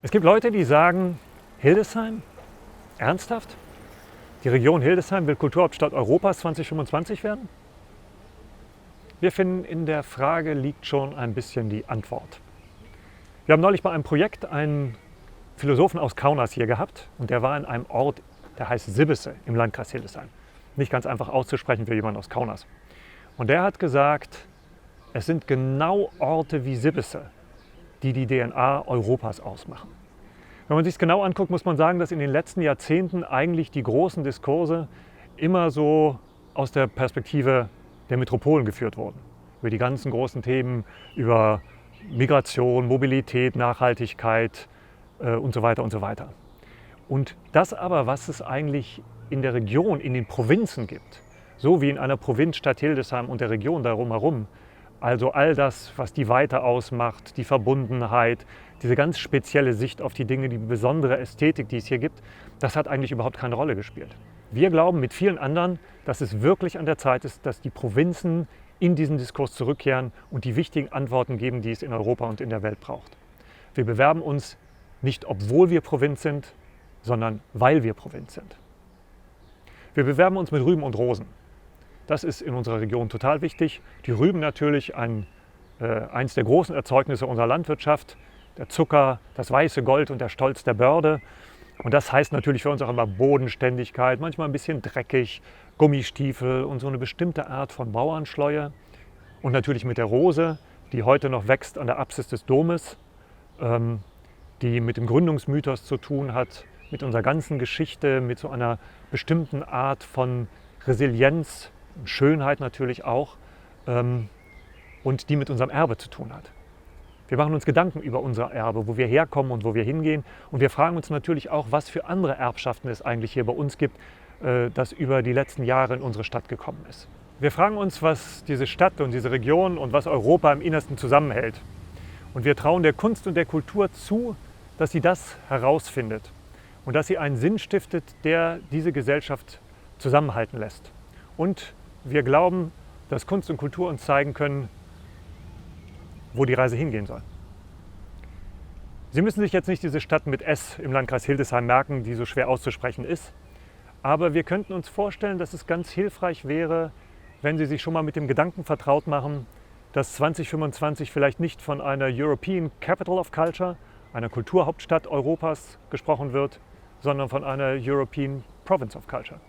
Es gibt Leute, die sagen, Hildesheim? Ernsthaft? Die Region Hildesheim will Kulturhauptstadt Europas 2025 werden? Wir finden, in der Frage liegt schon ein bisschen die Antwort. Wir haben neulich bei einem Projekt einen Philosophen aus Kaunas hier gehabt und der war in einem Ort, der heißt Sibbese im Landkreis Hildesheim. Nicht ganz einfach auszusprechen für jemanden aus Kaunas. Und der hat gesagt, es sind genau Orte wie Sibbese, die die DNA Europas ausmachen. Wenn man sich es genau anguckt, muss man sagen, dass in den letzten Jahrzehnten eigentlich die großen Diskurse immer so aus der Perspektive der Metropolen geführt wurden. Über die ganzen großen Themen, über Migration, Mobilität, Nachhaltigkeit und so weiter und so weiter. Und das aber, was es eigentlich in der Region, in den Provinzen gibt, so wie in einer Provinzstadt Hildesheim und der Region darum herum, also all das, was die Weite ausmacht, die Verbundenheit, diese ganz spezielle Sicht auf die Dinge, die besondere Ästhetik, die es hier gibt, das hat eigentlich überhaupt keine Rolle gespielt. Wir glauben mit vielen anderen, dass es wirklich an der Zeit ist, dass die Provinzen in diesen Diskurs zurückkehren und die wichtigen Antworten geben, die es in Europa und in der Welt braucht. Wir bewerben uns nicht, obwohl wir Provinz sind, sondern weil wir Provinz sind. Wir bewerben uns mit Rüben und Rosen. Das ist in unserer Region total wichtig. Die Rüben natürlich eins der großen Erzeugnisse unserer Landwirtschaft. Der Zucker, das weiße Gold und der Stolz der Börde. Und das heißt natürlich für uns auch immer Bodenständigkeit, manchmal ein bisschen dreckig, Gummistiefel und so eine bestimmte Art von Bauernschleue. Und natürlich mit der Rose, die heute noch wächst an der Apsis des Domes, die mit dem Gründungsmythos zu tun hat, mit unserer ganzen Geschichte, mit so einer bestimmten Art von Resilienz, Schönheit natürlich auch, und die mit unserem Erbe zu tun hat. Wir machen uns Gedanken über unser Erbe, wo wir herkommen und wo wir hingehen. Und wir fragen uns natürlich auch, was für andere Erbschaften es eigentlich hier bei uns gibt, das über die letzten Jahre in unsere Stadt gekommen ist. Wir fragen uns, was diese Stadt und diese Region und was Europa im Innersten zusammenhält. Und wir trauen der Kunst und der Kultur zu, dass sie das herausfindet und dass sie einen Sinn stiftet, der diese Gesellschaft zusammenhalten lässt. Und wir glauben, dass Kunst und Kultur uns zeigen können, wo die Reise hingehen soll. Sie müssen sich jetzt nicht diese Stadt mit S im Landkreis Hildesheim merken, die so schwer auszusprechen ist. Aber wir könnten uns vorstellen, dass es ganz hilfreich wäre, wenn Sie sich schon mal mit dem Gedanken vertraut machen, dass 2025 vielleicht nicht von einer European Capital of Culture, einer Kulturhauptstadt Europas, gesprochen wird, sondern von einer European Province of Culture.